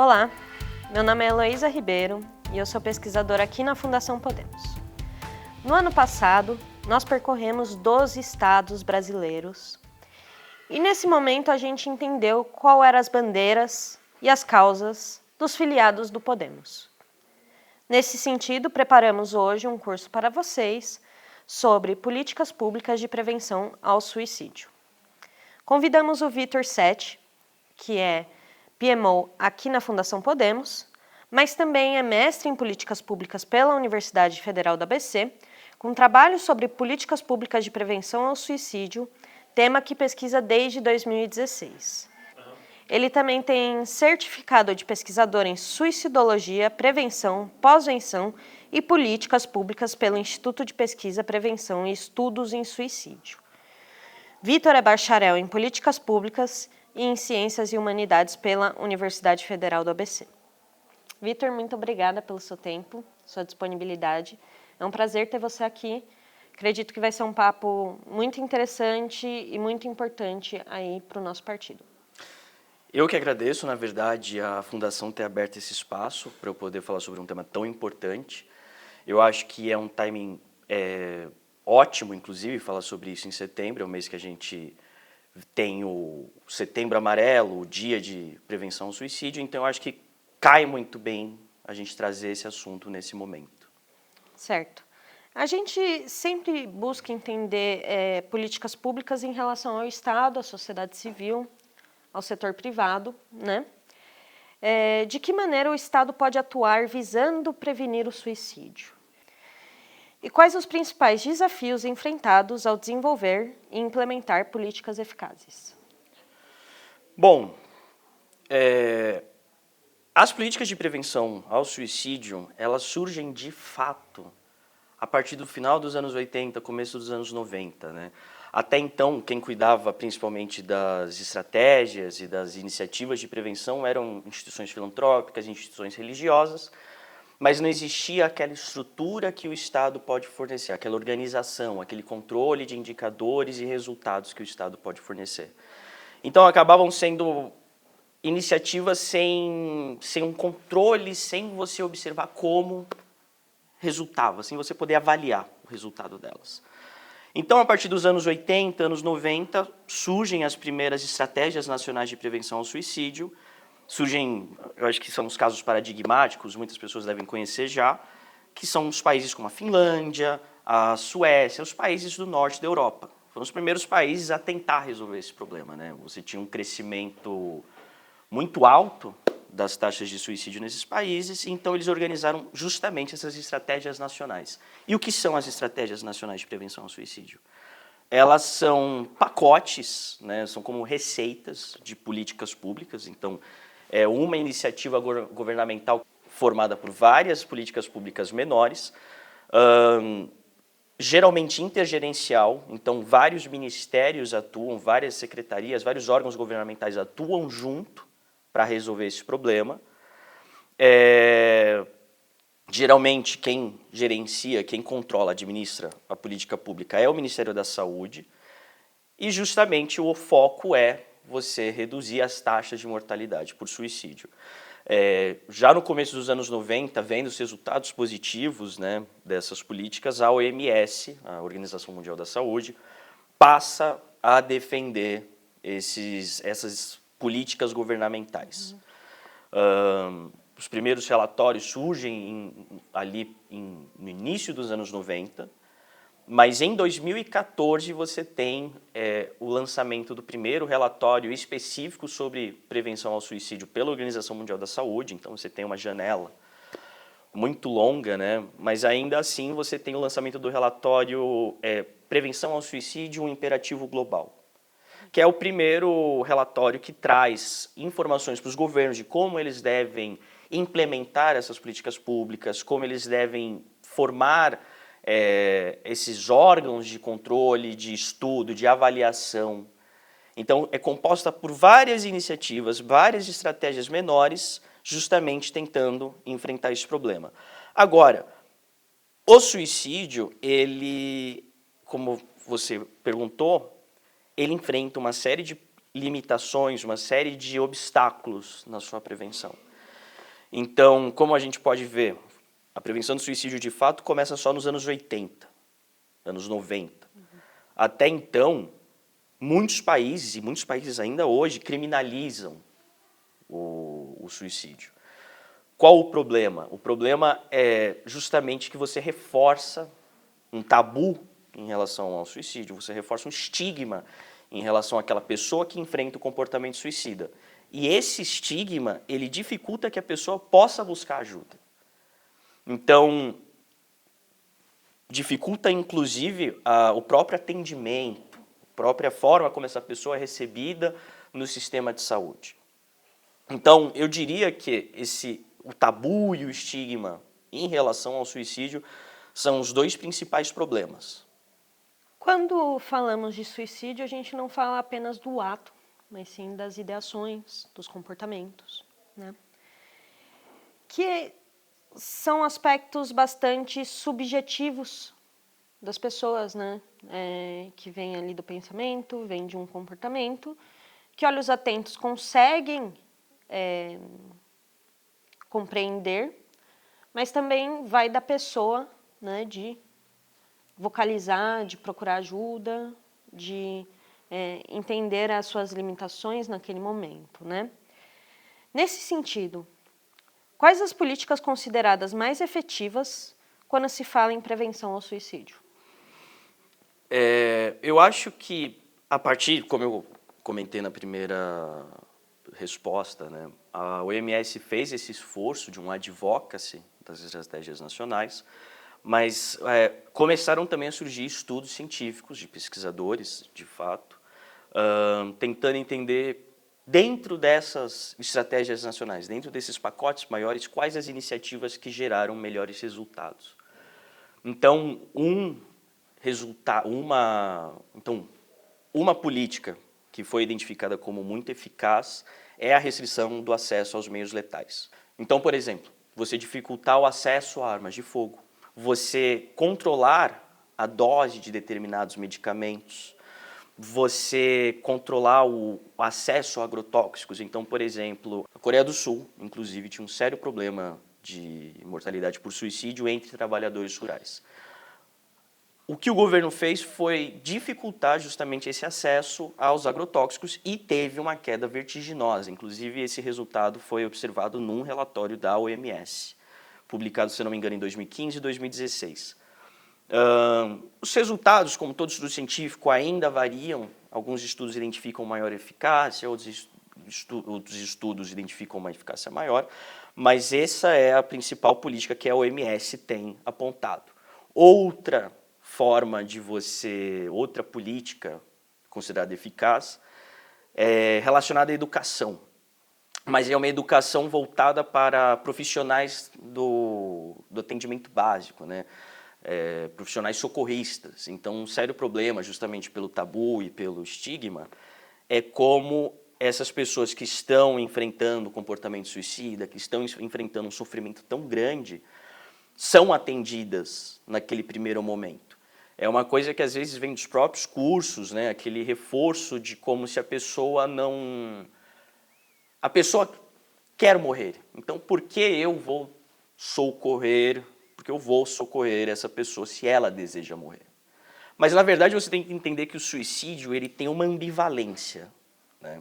Olá, meu nome é Heloísa Ribeiro e eu sou pesquisadora aqui na Fundação Podemos. No ano passado, nós percorremos 12 estados brasileiros e nesse momento a gente entendeu qual eram as bandeiras e as causas dos filiados do Podemos. Nesse sentido, preparamos hoje um curso para vocês sobre políticas públicas de prevenção ao suicídio. Convidamos o Vitor Sete, que é PMO aqui na Fundação Podemos, mas também é mestre em políticas públicas pela Universidade Federal do ABC, com trabalho sobre políticas públicas de prevenção ao suicídio, tema que pesquisa desde 2016. Ele também tem certificado de pesquisador em suicidologia, prevenção, pós-venção e políticas públicas pelo Instituto de Pesquisa, Prevenção e Estudos em Suicídio. Vitor é bacharel em políticas públicas e em ciências e humanidades pela Universidade Federal do ABC. Vitor, muito obrigada pelo seu tempo, sua disponibilidade. É um prazer ter você aqui. Acredito que vai ser um papo muito interessante e muito importante aí para o nosso partido. Eu que agradeço, na verdade, a Fundação ter aberto esse espaço para eu poder falar sobre um tema tão importante. Eu acho que é um timing ótimo, inclusive, falar sobre isso em setembro, é o mês que a gente tem o Setembro Amarelo, o Dia de Prevenção ao Suicídio, então eu acho que cai muito bem a gente trazer esse assunto nesse momento. Certo. A gente sempre busca entender políticas públicas em relação ao Estado, à sociedade civil, ao setor privado, né? De que maneira o Estado pode atuar visando prevenir o suicídio? E quais os principais desafios enfrentados ao desenvolver e implementar políticas eficazes? Bom, as políticas de prevenção ao suicídio, elas surgem de fato a partir do final dos anos 80, começo dos anos 90, né? Até então, quem cuidava principalmente das estratégias e das iniciativas de prevenção eram instituições filantrópicas, instituições religiosas, mas não existia aquela estrutura que o Estado pode fornecer, aquela organização, aquele controle de indicadores e resultados que o Estado pode fornecer. Então, acabavam sendo iniciativas sem um controle, sem você observar como resultava, sem você poder avaliar o resultado delas. Então, a partir dos anos 80, anos 90, surgem as primeiras estratégias nacionais de prevenção ao suicídio. Surgem, eu acho que são os casos paradigmáticos, muitas pessoas devem conhecer já, que são os países como a Finlândia, a Suécia, os países do norte da Europa. Foram os primeiros países a tentar resolver esse problema, né? Você tinha um crescimento muito alto das taxas de suicídio nesses países, então eles organizaram justamente essas estratégias nacionais. E o que são as estratégias nacionais de prevenção ao suicídio? Elas são pacotes, né, são como receitas de políticas públicas, então é uma iniciativa governamental formada por várias políticas públicas menores, geralmente intergerencial, então vários ministérios atuam, várias secretarias, vários órgãos governamentais atuam junto para resolver esse problema. Geralmente, quem gerencia, quem controla, administra a política pública é o Ministério da Saúde, e justamente o foco é você reduzir as taxas de mortalidade por suicídio. Já no começo dos anos 90, vendo os resultados positivos, né, dessas políticas, a OMS, a Organização Mundial da Saúde, passa a defender essas políticas governamentais. Os primeiros relatórios surgem no início dos anos 90, mas em 2014 você tem o lançamento do primeiro relatório específico sobre prevenção ao suicídio pela Organização Mundial da Saúde, então você tem uma janela muito longa, né? Mas ainda assim você tem o lançamento do relatório Prevenção ao Suicídio, um Imperativo Global, que é o primeiro relatório que traz informações para os governos de como eles devem implementar essas políticas públicas, como eles devem formar esses órgãos de controle, de estudo, de avaliação. Então, é composta por várias iniciativas, várias estratégias menores, justamente tentando enfrentar esse problema. Agora, o suicídio, ele, como você perguntou, ele enfrenta uma série de limitações, uma série de obstáculos na sua prevenção. Então, como a gente pode ver, a prevenção do suicídio de fato começa só nos anos 80, anos 90. Até então, muitos países, e muitos países ainda hoje, criminalizam o suicídio. Qual o problema? O problema é justamente que você reforça um tabu em relação ao suicídio, você reforça um estigma em relação àquela pessoa que enfrenta o comportamento suicida. E esse estigma, ele dificulta que a pessoa possa buscar ajuda. Então, dificulta inclusive o próprio atendimento, a própria forma como essa pessoa é recebida no sistema de saúde. Então, eu diria que o tabu e o estigma em relação ao suicídio são os dois principais problemas. Quando falamos de suicídio, a gente não fala apenas do ato, mas sim das ideações, dos comportamentos, né? Que são aspectos bastante subjetivos das pessoas, né? Que vem ali do pensamento, vem de um comportamento, que olhos atentos conseguem compreender, mas também vai da pessoa, né, de vocalizar, de procurar ajuda, de entender as suas limitações naquele momento, né? Nesse sentido, quais as políticas consideradas mais efetivas quando se fala em prevenção ao suicídio? Eu acho que, a partir, como eu comentei na primeira resposta, né, a OMS fez esse esforço de um advocacy das estratégias nacionais, mas começaram também a surgir estudos científicos de pesquisadores, de fato, tentando entender, dentro dessas estratégias nacionais, dentro desses pacotes maiores, quais as iniciativas que geraram melhores resultados. Então, uma política que foi identificada como muito eficaz é a restrição do acesso aos meios letais. Então, por exemplo, você dificultar o acesso a armas de fogo, você controlar a dose de determinados medicamentos, você controlar o acesso a agrotóxicos. Então, por exemplo, a Coreia do Sul, inclusive, tinha um sério problema de mortalidade por suicídio entre trabalhadores rurais. O que o governo fez foi dificultar justamente esse acesso aos agrotóxicos e teve uma queda vertiginosa. Inclusive, esse resultado foi observado num relatório da OMS, publicado, se não me engano, em 2015 e 2016. Os resultados, como todo estudo científico, ainda variam. Alguns estudos identificam maior eficácia, outros estudos identificam uma eficácia maior, mas essa é a principal política que a OMS tem apontado. Outra política considerada eficaz é relacionada à educação, mas é uma educação voltada para profissionais do atendimento básico, né? Profissionais socorristas. Então, um sério problema, justamente pelo tabu e pelo estigma, é como essas pessoas que estão enfrentando comportamento suicida, que estão enfrentando um sofrimento tão grande, são atendidas naquele primeiro momento. É uma coisa que às vezes vem dos próprios cursos, né? Aquele reforço de como se a pessoa não... A pessoa quer morrer. Então, por que eu vou socorrer? Porque eu vou socorrer essa pessoa se ela deseja morrer. Mas, na verdade, você tem que entender que o suicídio ele tem uma ambivalência, né?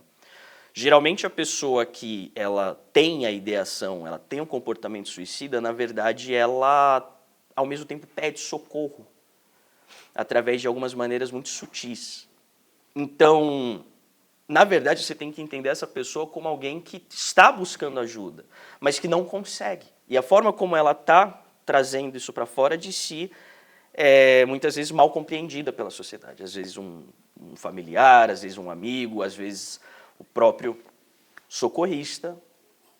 Geralmente, a pessoa que ela tem a ideação, ela tem um comportamento suicida, na verdade, ela, ao mesmo tempo, pede socorro, através de algumas maneiras muito sutis. Então, na verdade, você tem que entender essa pessoa como alguém que está buscando ajuda, mas que não consegue. E a forma como ela está trazendo isso para fora de si é muitas vezes mal compreendida pela sociedade. Às vezes um familiar, às vezes um amigo, às vezes o próprio socorrista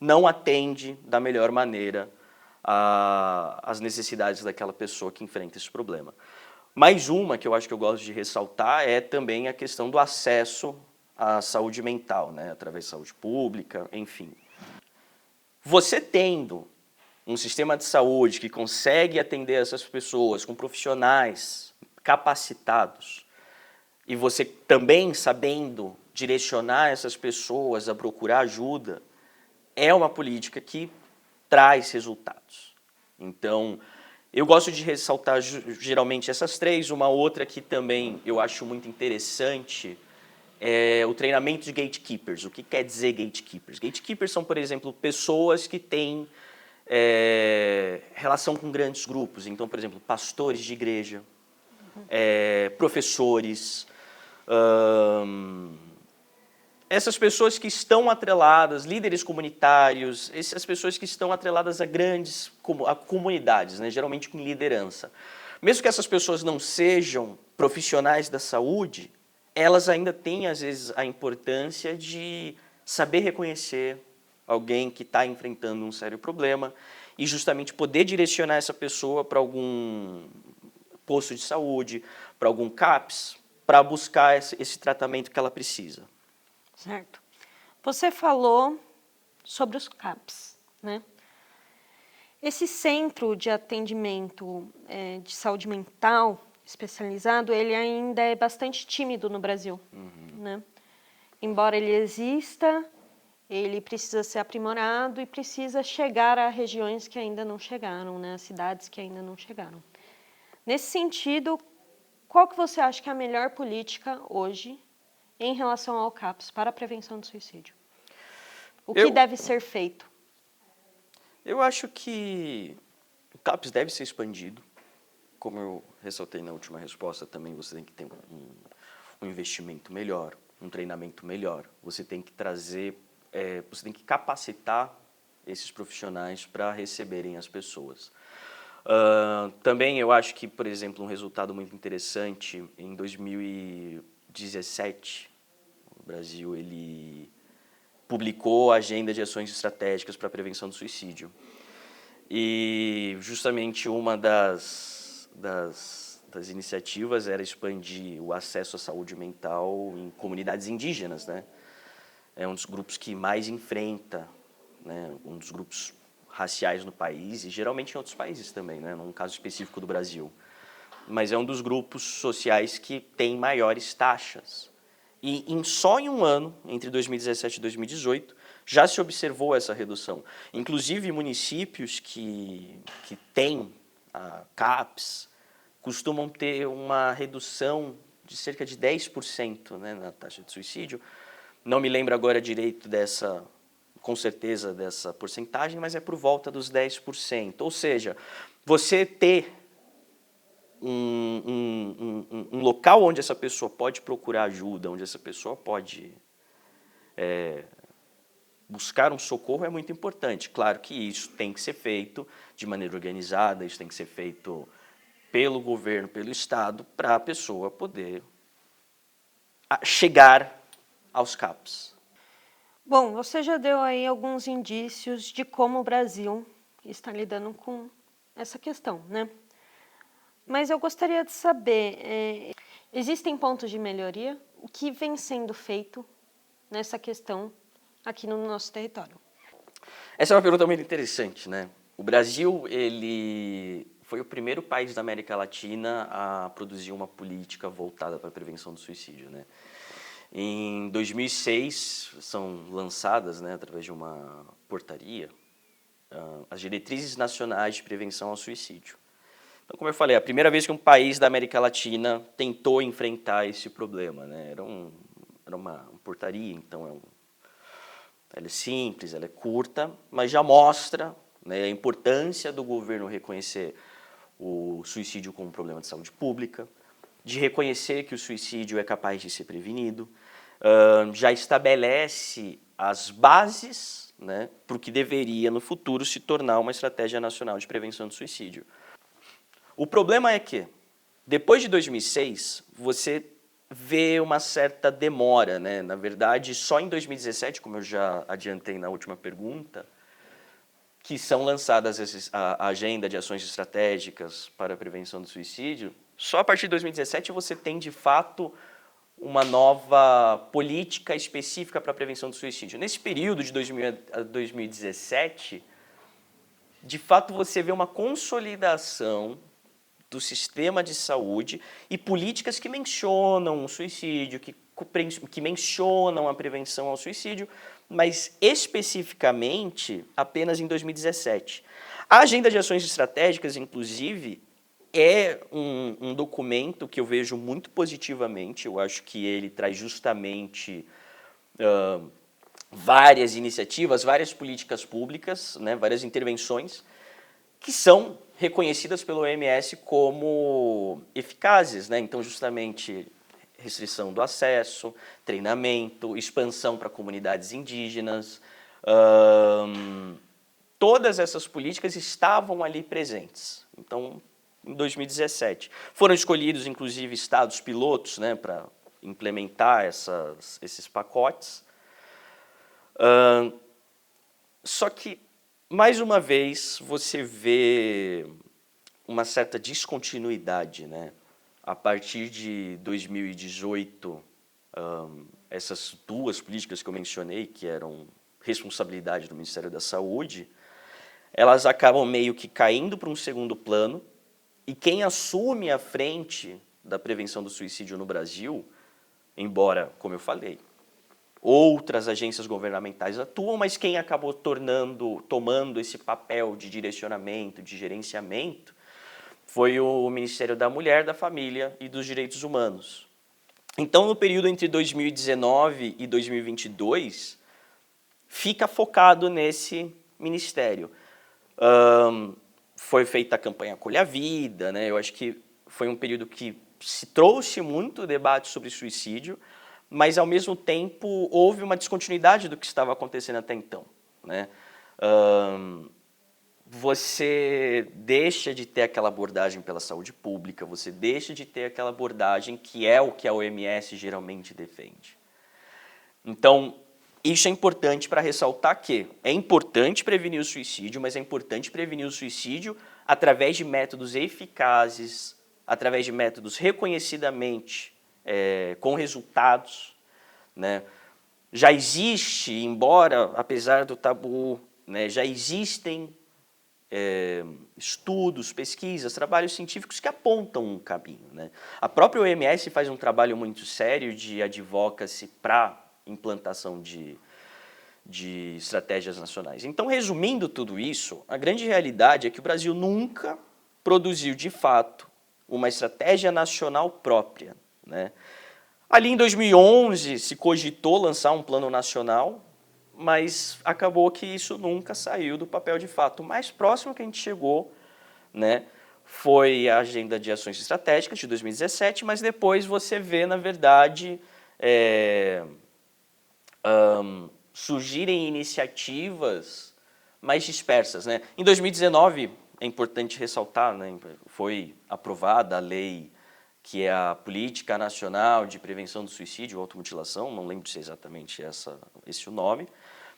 não atende da melhor maneira às necessidades daquela pessoa que enfrenta esse problema. Mais uma que eu acho que eu gosto de ressaltar é também a questão do acesso à saúde mental, né? Através de saúde pública, enfim. Você tendo um sistema de saúde que consegue atender essas pessoas com profissionais capacitados e você também sabendo direcionar essas pessoas a procurar ajuda, é uma política que traz resultados. Então, eu gosto de ressaltar geralmente essas três. Uma outra que também eu acho muito interessante é o treinamento de gatekeepers. O que quer dizer gatekeepers? Gatekeepers são, por exemplo, pessoas que têm relação com grandes grupos. Então, por exemplo, pastores de igreja, professores, essas pessoas que estão atreladas, líderes comunitários, essas pessoas que estão atreladas a grandes a comunidades, né, geralmente com liderança. Mesmo que essas pessoas não sejam profissionais da saúde, elas ainda têm, às vezes, a importância de saber reconhecer alguém que está enfrentando um sério problema e justamente poder direcionar essa pessoa para algum posto de saúde, para algum CAPS, para buscar esse tratamento que ela precisa. Certo. Você falou sobre os CAPs, né? Esse centro de atendimento de saúde mental especializado, ele ainda é bastante tímido no Brasil, né? Embora ele exista, ele precisa ser aprimorado e precisa chegar a regiões que ainda não chegaram, né? Cidades que ainda não chegaram. Nesse sentido, qual que você acha que é a melhor política hoje em relação ao CAPS para a prevenção do suicídio? O que deve ser feito? Eu acho que o CAPS deve ser expandido. Como eu ressaltei na última resposta, também você tem que ter um investimento melhor, um treinamento melhor. Você tem que trazer, você tem que capacitar esses profissionais para receberem as pessoas. Também eu acho que, por exemplo, um resultado muito interessante, em 2017, o Brasil ele publicou a Agenda de Ações Estratégicas para a Prevenção do Suicídio. E justamente uma das iniciativas era expandir o acesso à saúde mental em comunidades indígenas, né? É um dos grupos que mais enfrenta, né, um dos grupos raciais no país e geralmente em outros países também, né, num caso específico do Brasil. Mas é um dos grupos sociais que tem maiores taxas. E só em um ano, entre 2017 e 2018, já se observou essa redução. Inclusive, municípios que têm CAPS costumam ter uma redução de cerca de 10%, né, na taxa de suicídio. Não me lembro agora direito com certeza dessa porcentagem, mas é por volta dos 10%. Ou seja, você ter um local onde essa pessoa pode procurar ajuda, onde essa pessoa pode buscar um socorro é muito importante. Claro que isso tem que ser feito de maneira organizada, isso tem que ser feito pelo governo, pelo Estado, para a pessoa poder chegar aos CAPs. Bom, você já deu aí alguns indícios de como o Brasil está lidando com essa questão, né? Mas eu gostaria de saber, existem pontos de melhoria? O que vem sendo feito nessa questão aqui no nosso território? Essa é uma pergunta muito interessante, né? O Brasil, ele foi o primeiro país da América Latina a produzir uma política voltada para a prevenção do suicídio, né? Em 2006, são lançadas, né, através de uma portaria, as diretrizes nacionais de prevenção ao suicídio. Então, como eu falei, a primeira vez que um país da América Latina tentou enfrentar esse problema, né? Era uma portaria, então ela é simples, ela é curta, mas já mostra, né, a importância do governo reconhecer o suicídio como um problema de saúde pública, de reconhecer que o suicídio é capaz de ser prevenido, já estabelece as bases, né, para o que deveria no futuro se tornar uma estratégia nacional de prevenção do suicídio. O problema é que, depois de 2006, você vê uma certa demora, né? Na verdade, só em 2017, como eu já adiantei na última pergunta, que são lançadas a Agenda de Ações Estratégicas para a Prevenção do Suicídio, só a partir de 2017 você tem, de fato, uma nova política específica para a prevenção do suicídio. Nesse período de 2000 a 2017, de fato você vê uma consolidação do sistema de saúde e políticas que mencionam o suicídio, que mencionam a prevenção ao suicídio, mas especificamente apenas em 2017. A Agenda de Ações Estratégicas, inclusive, é um documento que eu vejo muito positivamente. Eu acho que ele traz justamente várias iniciativas, várias políticas públicas, né, várias intervenções que são reconhecidas pelo OMS como eficazes, né? Então, justamente, restrição do acesso, treinamento, expansão para comunidades indígenas, todas essas políticas estavam ali presentes. Então, em 2017, foram escolhidos, inclusive, estados pilotos, né, para implementar esses pacotes. Só que, mais uma vez, você vê uma certa descontinuidade, né? A partir de 2018, essas duas políticas que eu mencionei, que eram responsabilidade do Ministério da Saúde, elas acabam meio que caindo para um segundo plano, e quem assume a frente da prevenção do suicídio no Brasil, embora, como eu falei, outras agências governamentais atuam, mas quem acabou tomando esse papel de direcionamento, de gerenciamento, foi o Ministério da Mulher, da Família e dos Direitos Humanos. Então, no período entre 2019 e 2022, fica focado nesse ministério. Foi feita a campanha Acolhe a Vida, né? Eu acho que foi um período que se trouxe muito debate sobre suicídio, mas, ao mesmo tempo, houve uma descontinuidade do que estava acontecendo até então, né? Você deixa de ter aquela abordagem pela saúde pública, você deixa de ter aquela abordagem que é o que a OMS geralmente defende. Então, isso é importante para ressaltar que é importante prevenir o suicídio, mas é importante prevenir o suicídio através de métodos eficazes, através de métodos reconhecidamente com resultados, né? Já existe, embora, apesar do tabu, né, já existem estudos, pesquisas, trabalhos científicos que apontam um caminho, né? A própria OMS faz um trabalho muito sério de advocacy para implantação de estratégias nacionais. Então, resumindo tudo isso, a grande realidade é que o Brasil nunca produziu, de fato, uma estratégia nacional própria, né? Ali em 2011 se cogitou lançar um plano nacional, mas acabou que isso nunca saiu do papel de fato. O mais próximo que a gente chegou, né, foi a Agenda de Ações Estratégicas de 2017, mas depois você vê, na verdade, surgirem iniciativas mais dispersas, né? Em 2019, é importante ressaltar, né, foi aprovada a lei que é a Política Nacional de Prevenção do Suicídio e Automutilação, não lembro se é exatamente esse o nome,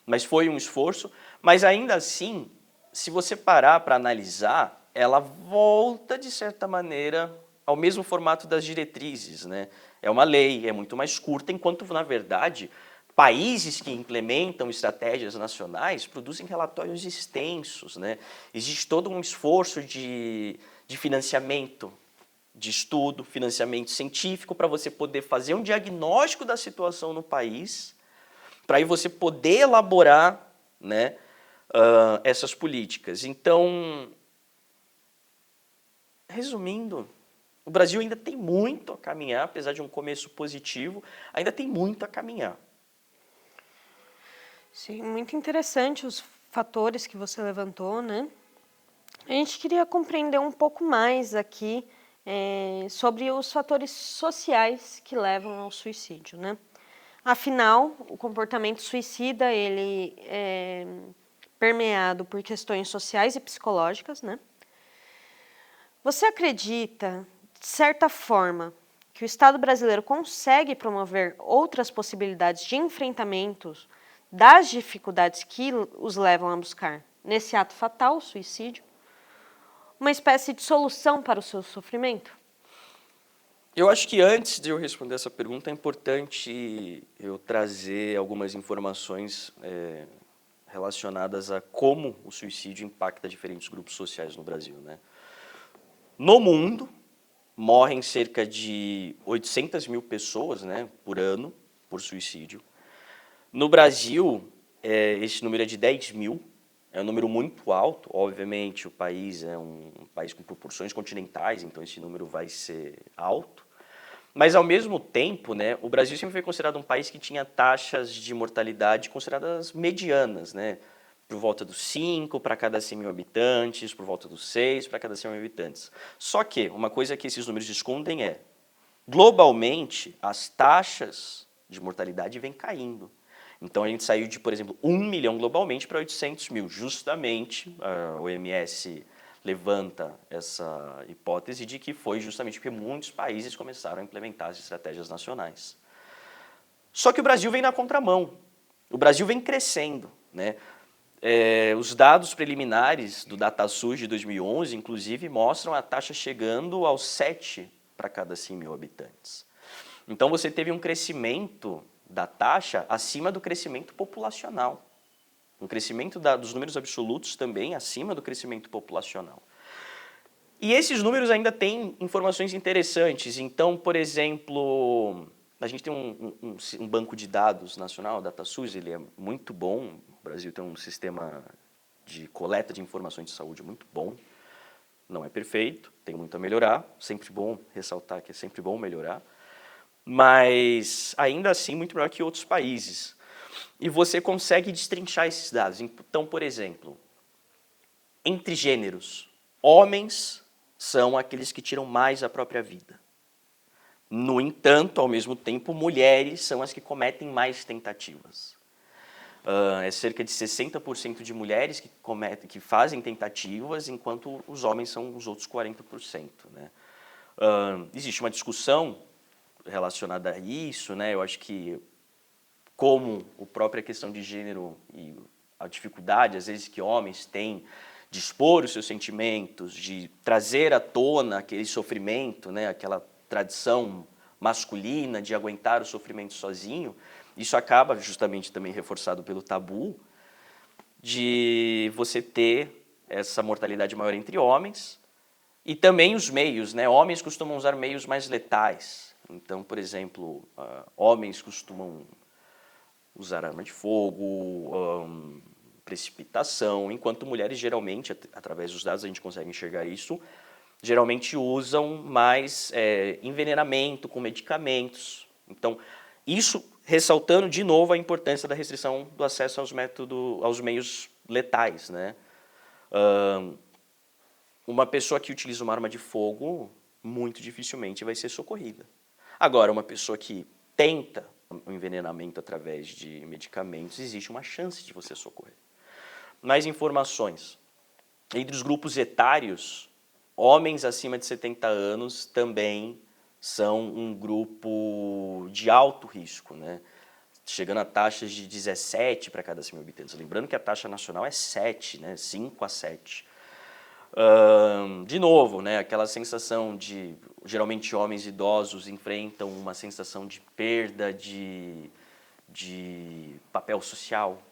mas foi um esforço. Mas ainda assim, se você parar para analisar, ela volta, de certa maneira, ao mesmo formato das diretrizes, né? É uma lei, é muito mais curta, enquanto, na verdade, países que implementam estratégias nacionais produzem relatórios extensos, né? Existe todo um esforço de financiamento de estudo, financiamento científico, para você poder fazer um diagnóstico da situação no país, para aí você poder elaborar, né, essas políticas. Então, resumindo, o Brasil ainda tem muito a caminhar, apesar de um começo positivo, ainda tem muito a caminhar. Sim, muito interessante os fatores que você levantou, né? A gente queria compreender um pouco mais aqui sobre os fatores sociais que levam ao suicídio, né? Afinal, o comportamento suicida, ele é permeado por questões sociais e psicológicas, né? Você acredita, de certa forma, que o Estado brasileiro consegue promover outras possibilidades de enfrentamentos das dificuldades que os levam a buscar nesse ato fatal, o suicídio, uma espécie de solução para o seu sofrimento? Eu acho que antes de eu responder essa pergunta, é importante eu trazer algumas informações relacionadas a como o suicídio impacta diferentes grupos sociais no Brasil, né? No mundo, morrem cerca de 800 mil pessoas, né, por ano por suicídio. No Brasil, esse número é de 10 mil, é um número muito alto. Obviamente, o país é um país com proporções continentais, então esse número vai ser alto. Mas, ao mesmo tempo, né, o Brasil sempre foi considerado um país que tinha taxas de mortalidade consideradas medianas, né, por volta dos 5 para cada 100 mil habitantes, por volta dos 6 para cada 100 mil habitantes. Só que uma coisa que esses números escondem é, globalmente, as taxas de mortalidade vêm caindo. Então, a gente saiu de, por exemplo, 1 milhão globalmente para 800 mil. Justamente, a OMS levanta essa hipótese de que foi justamente porque muitos países começaram a implementar as estratégias nacionais. Só que o Brasil vem na contramão. O Brasil vem crescendo, né? Os dados preliminares do DataSUS de 2011, inclusive, mostram a taxa chegando aos 7 para cada 100 mil habitantes. Então, você teve um crescimento da taxa acima do crescimento populacional. Um crescimento dos números absolutos também acima do crescimento populacional. E esses números ainda têm informações interessantes. Então, por exemplo, a gente tem um banco de dados nacional, o DataSUS, ele é muito bom. O Brasil tem um sistema de coleta de informações de saúde muito bom. Não é perfeito, tem muito a melhorar. Sempre bom ressaltar que é sempre bom melhorar. Mas, ainda assim, muito melhor que outros países. E você consegue destrinchar esses dados. Então, por exemplo, entre gêneros, homens são aqueles que tiram mais a própria vida. No entanto, ao mesmo tempo, mulheres são as que cometem mais tentativas. É cerca de 60% de mulheres que fazem tentativas, enquanto os homens são os outros 40%. Né? Existe uma discussão relacionada a isso, né? Eu acho que, como a própria questão de gênero e a dificuldade, às vezes, que homens têm de expor os seus sentimentos, de trazer à tona aquele sofrimento, né, aquela tradição masculina de aguentar o sofrimento sozinho, isso acaba justamente também reforçado pelo tabu de você ter essa mortalidade maior entre homens e também os meios, né? Homens costumam usar meios mais letais. Então, por exemplo, homens costumam usar arma de fogo, precipitação, enquanto mulheres geralmente, através dos dados a gente consegue enxergar isso, geralmente usam mais envenenamento com medicamentos. Então, isso ressaltando de novo a importância da restrição do acesso aos meios letais, né? Uma pessoa que utiliza uma arma de fogo, muito dificilmente vai ser socorrida. Agora, uma pessoa que tenta o envenenamento através de medicamentos, existe uma chance de você socorrer. Mais informações. Entre os grupos etários, homens acima de 70 anos também são um grupo de alto risco, né? Chegando a taxas de 17 para cada 100 mil habitantes. Lembrando que a taxa nacional é 7, né? 5 a 7. De novo, né? Aquela sensação de, geralmente, homens idosos enfrentam uma sensação de perda de papel social,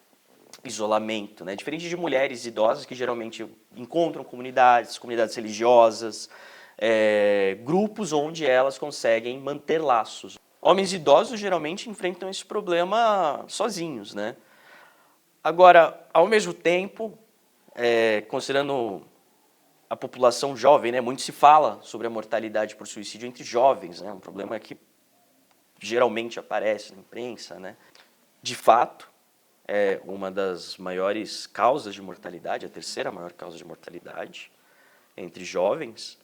isolamento, né? Diferente de mulheres idosas que geralmente encontram comunidades religiosas, grupos onde elas conseguem manter laços. Homens idosos geralmente enfrentam esse problema sozinhos, né? Agora, ao mesmo tempo, considerando a população jovem, né, muito se fala sobre a mortalidade por suicídio entre jovens, né, um problema que geralmente aparece na imprensa, né? De fato, é uma das maiores causas de mortalidade, a terceira maior causa de mortalidade entre jovens.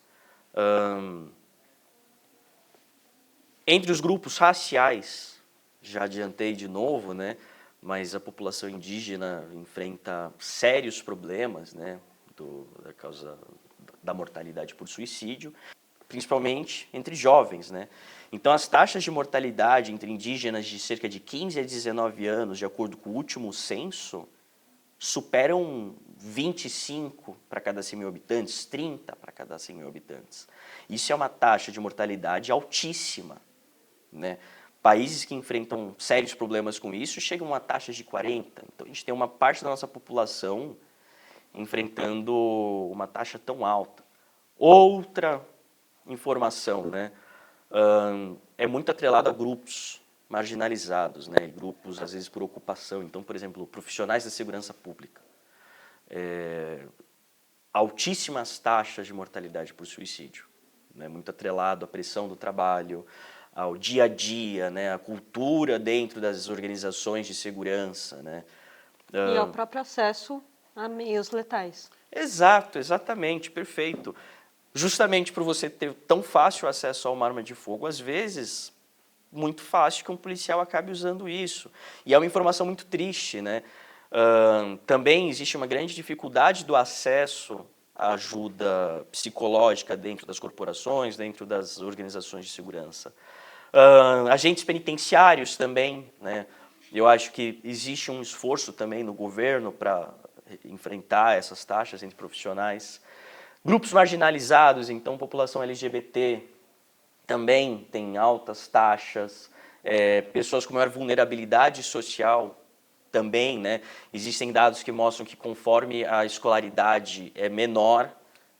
Entre os grupos raciais, já adiantei de novo, né, mas a população indígena enfrenta sérios problemas, né, da causa da mortalidade por suicídio, principalmente entre jovens, né? Então, as taxas de mortalidade entre indígenas de cerca de 15 a 19 anos, de acordo com o último censo, superam 25 para cada 100 mil habitantes, 30 para cada 100 mil habitantes. Isso é uma taxa de mortalidade altíssima, né? Países que enfrentam sérios problemas com isso chegam a taxas de 40. Então, a gente tem uma parte da nossa população enfrentando uma taxa tão alta. Outra informação, né? É muito atrelado a grupos marginalizados, né, grupos às vezes por ocupação. Então, por exemplo, profissionais da segurança pública. Altíssimas taxas de mortalidade por suicídio, né, muito atrelado à pressão do trabalho, ao dia a dia, né, à cultura dentro das organizações de segurança, né. E ao próprio acesso a meios letais. Exato, exatamente, perfeito. Justamente por você ter tão fácil acesso a uma arma de fogo, às vezes, muito fácil que um policial acabe usando isso. E é uma informação muito triste, né? Também existe uma grande dificuldade do acesso à ajuda psicológica dentro das corporações, dentro das organizações de segurança. Agentes penitenciários também, né? Eu acho que existe um esforço também no governo para enfrentar essas taxas entre profissionais. Grupos marginalizados, então população LGBT também tem altas taxas. Pessoas com maior vulnerabilidade social também, né? Existem dados que mostram que conforme a escolaridade é menor,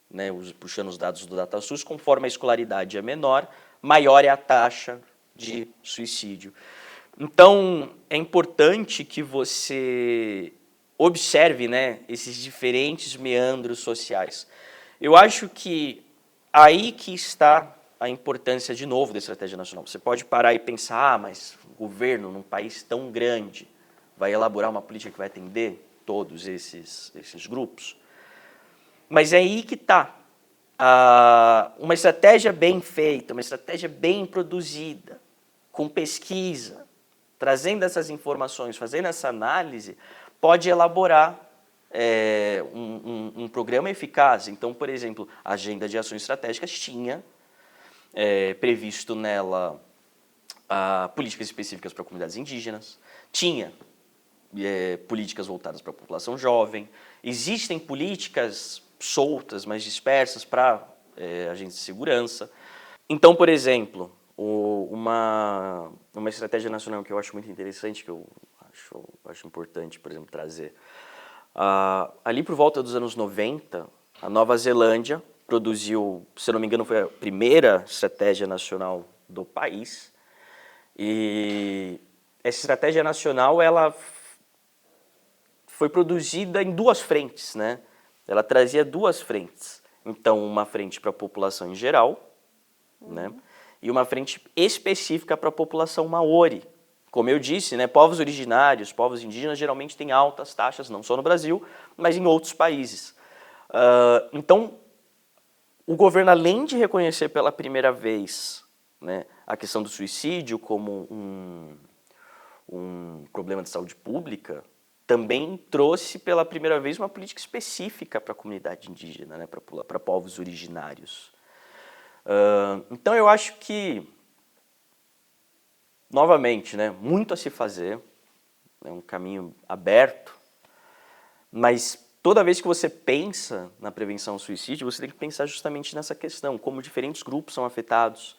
né, puxando os dados do DataSUS, conforme a escolaridade é menor, maior é a taxa de suicídio. Então, é importante que você observe, né, esses diferentes meandros sociais. Eu acho que aí que está a importância, de novo, da estratégia nacional. Você pode parar e pensar, mas o governo, num país tão grande, vai elaborar uma política que vai atender todos esses grupos? Mas é aí que está. Uma estratégia bem feita, uma estratégia bem produzida, com pesquisa, trazendo essas informações, fazendo essa análise, pode elaborar um programa eficaz. Então, por exemplo, a Agenda de Ações Estratégicas tinha previsto nela políticas específicas para comunidades indígenas, tinha políticas voltadas para a população jovem, existem políticas soltas, mas dispersas para agentes de segurança. Então, por exemplo, uma estratégia nacional que eu acho muito interessante, que eu acho importante, por exemplo, trazer. Ali por volta dos anos 90, a Nova Zelândia produziu, se eu não me engano, foi a primeira estratégia nacional do país. E essa estratégia nacional, ela foi produzida em duas frentes, né? Ela trazia duas frentes. Então, uma frente para a população em geral, né? E uma frente específica para a população maori. Como eu disse, né, povos originários, povos indígenas, geralmente têm altas taxas, não só no Brasil, mas em outros países. Então, o governo, além de reconhecer pela primeira vez, né, a questão do suicídio como um problema de saúde pública, também trouxe pela primeira vez uma política específica para a comunidade indígena, né, para povos originários. Então eu acho que, novamente, né, muito a se fazer, é um caminho aberto, mas toda vez que você pensa na prevenção ao suicídio, você tem que pensar justamente nessa questão, como diferentes grupos são afetados.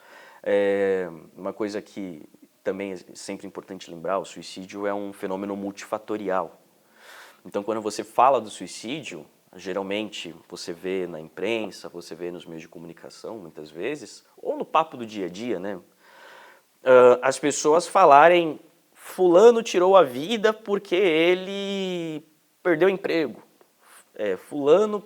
Uma coisa que também é sempre importante lembrar, o suicídio é um fenômeno multifatorial. Então, quando você fala do suicídio, geralmente você vê na imprensa, você vê nos meios de comunicação, muitas vezes, ou no papo do dia a dia, né? As pessoas falarem, fulano tirou a vida porque ele perdeu emprego. Fulano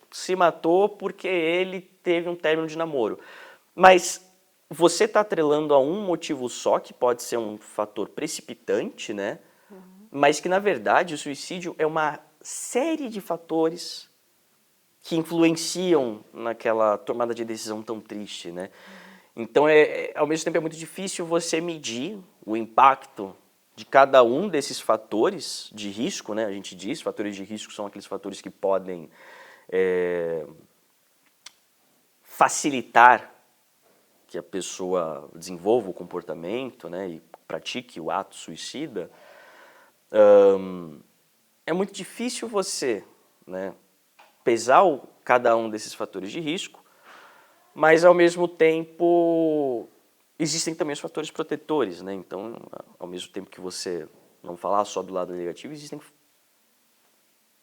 se matou porque ele teve um término de namoro. Mas você está atrelando a um motivo só, que pode ser um fator precipitante, né? Mas que, na verdade, o suicídio é uma série de fatores que influenciam naquela tomada de decisão tão triste, né? Então, ao mesmo tempo, é muito difícil você medir o impacto de cada um desses fatores de risco, né? A gente diz, fatores de risco são aqueles fatores que podem facilitar que a pessoa desenvolva o comportamento, né, e pratique o ato suicida. É muito difícil você, né, pesar cada um desses fatores de risco, mas, ao mesmo tempo, existem também os fatores protetores, né? Então, ao mesmo tempo que você não falar só do lado negativo, existem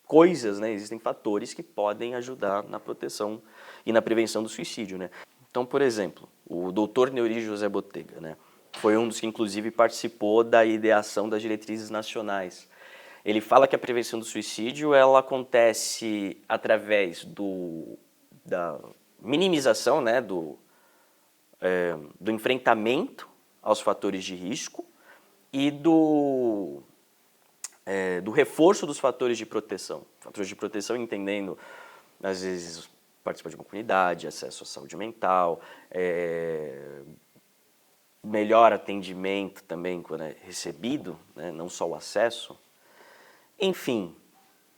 coisas, né? Existem fatores que podem ajudar na proteção e na prevenção do suicídio, né? Então, por exemplo, o doutor Neuri José Botega, né? Foi um dos que, inclusive, participou da ideação das diretrizes nacionais. Ele fala que a prevenção do suicídio ela acontece através da minimização, né, do enfrentamento aos fatores de risco e do reforço dos fatores de proteção. Fatores de proteção entendendo, às vezes, participar de uma comunidade, acesso à saúde mental, melhor atendimento também quando é recebido, né, não só o acesso. Enfim,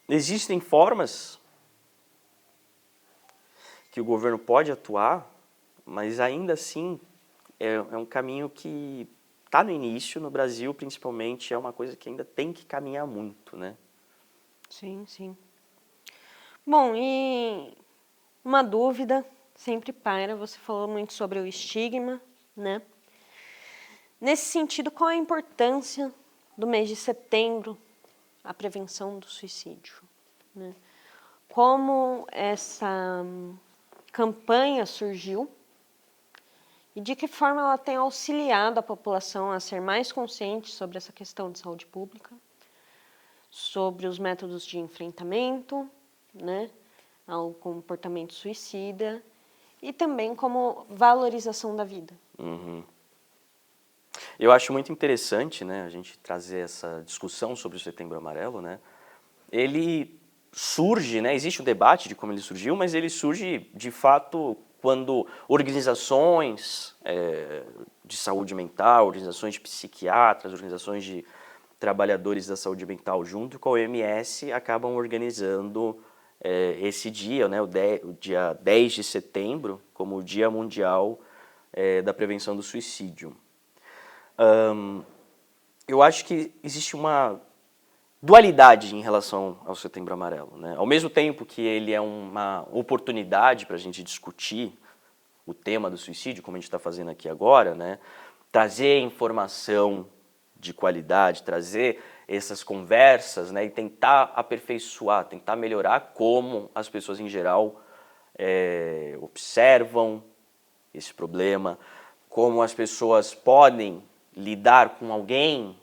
existem formas que o governo pode atuar, mas ainda assim é um caminho que está no início, no Brasil principalmente, é uma coisa que ainda tem que caminhar muito, né? Sim, sim. Bom, e uma dúvida sempre paira, você falou muito sobre o estigma, né? Nesse sentido, qual a importância do mês de setembro, a prevenção do suicídio, né? Como essa campanha surgiu e de que forma ela tem auxiliado a população a ser mais consciente sobre essa questão de saúde pública, sobre os métodos de enfrentamento, né, ao comportamento suicida e também como valorização da vida. Uhum. Eu acho muito interessante, né, a gente trazer essa discussão sobre o Setembro Amarelo, né? Ele surge, né, existe o debate de como ele surgiu, mas ele surge de fato quando organizações de saúde mental, organizações de psiquiatras, organizações de trabalhadores da saúde mental junto com a OMS acabam organizando esse dia, né, o dia 10 de setembro, como o Dia Mundial da Prevenção do Suicídio. Eu acho que existe uma dualidade em relação ao Setembro Amarelo, né? Ao mesmo tempo que ele é uma oportunidade para a gente discutir o tema do suicídio, como a gente está fazendo aqui agora, né? Trazer informação de qualidade, trazer essas conversas, né? E tentar aperfeiçoar, tentar melhorar como as pessoas em geral observam esse problema, como as pessoas podem lidar com alguém,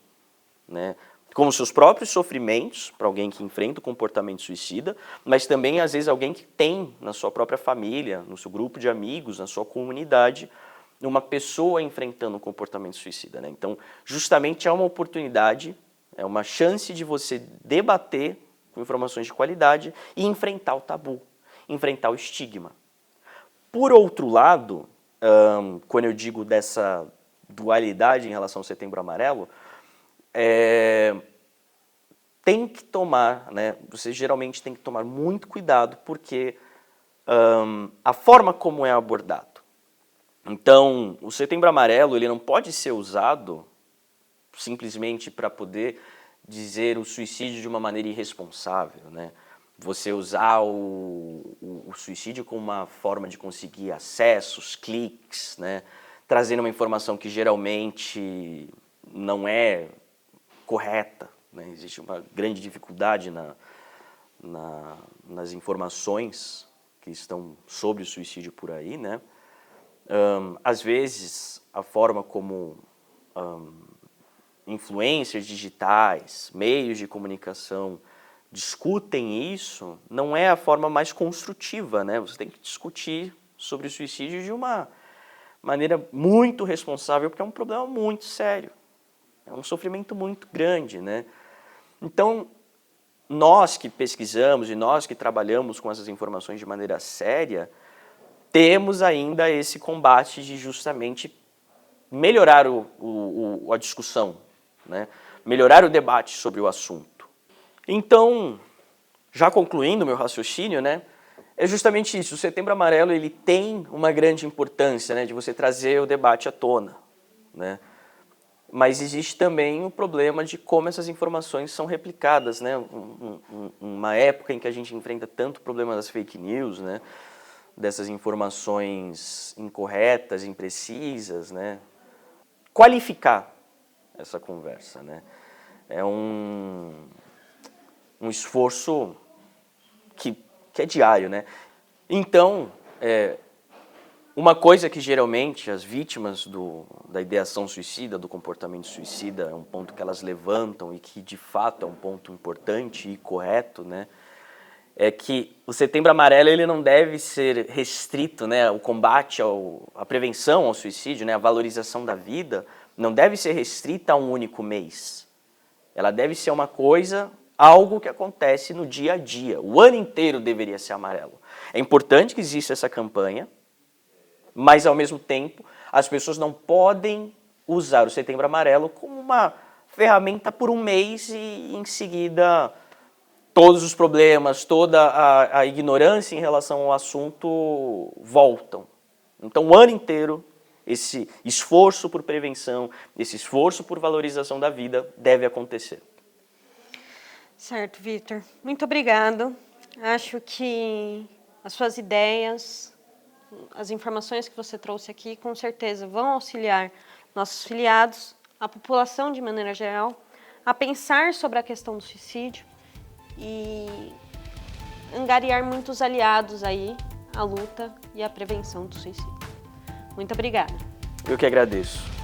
né, com os seus próprios sofrimentos, para alguém que enfrenta o comportamento suicida, mas também, às vezes, alguém que tem na sua própria família, no seu grupo de amigos, na sua comunidade, uma pessoa enfrentando um comportamento suicida, né? Então, justamente é uma oportunidade, é uma chance de você debater com informações de qualidade e enfrentar o tabu, enfrentar o estigma. Por outro lado, quando eu digo dessa dualidade em relação ao Setembro Amarelo, tem que tomar, né? Você geralmente tem que tomar muito cuidado porque a forma como é abordado. Então, o Setembro Amarelo ele não pode ser usado simplesmente para poder dizer o suicídio de uma maneira irresponsável, né? Você usar o suicídio como uma forma de conseguir acessos, cliques, né? Trazendo uma informação que geralmente não é correta, né? Existe uma grande dificuldade nas informações que estão sobre o suicídio por aí, né? Às vezes, a forma como influencers digitais, meios de comunicação discutem isso, não é a forma mais construtiva, né? Você tem que discutir sobre o suicídio de uma maneira muito responsável, porque é um problema muito sério. É um sofrimento muito grande, né? Então, nós que pesquisamos e nós que trabalhamos com essas informações de maneira séria, temos ainda esse combate de justamente melhorar a discussão, né? Melhorar o debate sobre o assunto. Então, já concluindo meu raciocínio, né? É justamente isso, o Setembro Amarelo ele tem uma grande importância, né, de você trazer o debate à tona, né? Mas existe também o problema de como essas informações são replicadas, né? Uma época em que a gente enfrenta tanto o problema das fake news, né? Dessas informações incorretas, imprecisas, né? Qualificar essa conversa, né? É um esforço que é diário, né? Então, Uma coisa que geralmente as vítimas da ideação suicida, do comportamento suicida, é um ponto que elas levantam e que de fato é um ponto importante e correto, né? É que o Setembro Amarelo ele não deve ser restrito, né? O combate, a prevenção ao suicídio, né? A valorização da vida, não deve ser restrita a um único mês. Ela deve ser uma coisa, algo que acontece no dia a dia. O ano inteiro deveria ser amarelo. É importante que exista essa campanha, mas, ao mesmo tempo, as pessoas não podem usar o Setembro Amarelo como uma ferramenta por um mês e, em seguida, todos os problemas, toda a ignorância em relação ao assunto voltam. Então, o ano inteiro, esse esforço por prevenção, esse esforço por valorização da vida deve acontecer. Certo, Vitor. Muito obrigado. Acho que as suas ideias, as informações que você trouxe aqui, com certeza vão auxiliar nossos filiados, a população de maneira geral, a pensar sobre a questão do suicídio e angariar muitos aliados aí à luta e à prevenção do suicídio. Muito obrigada. Eu que agradeço.